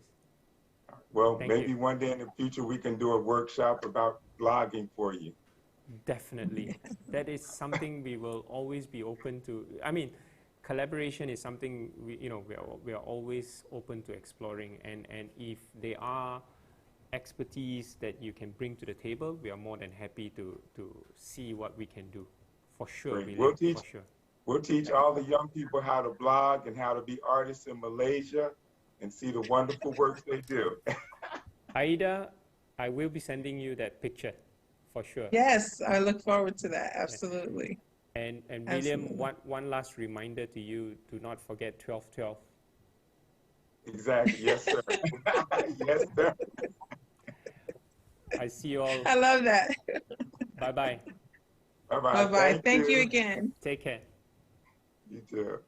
Well, maybe one day in the future we can do a workshop about blogging for you. Definitely. That is something we will always be open to. I mean, collaboration is something we are always open to exploring, and if there are expertise that you can bring to the table, we are more than happy to see what we can do. For sure, William, for sure. We'll teach all the young people how to blog and how to be artists in Malaysia and see the wonderful works they do. Aida, I will be sending you that picture for sure. Yes, I look forward to that. Absolutely. And William, one last reminder to you, do not forget 12-12. Exactly. Yes, sir. Yes, sir. I see you all. I love that. Bye-bye. Bye-bye. Bye-bye. Thank you again. Take care. You too.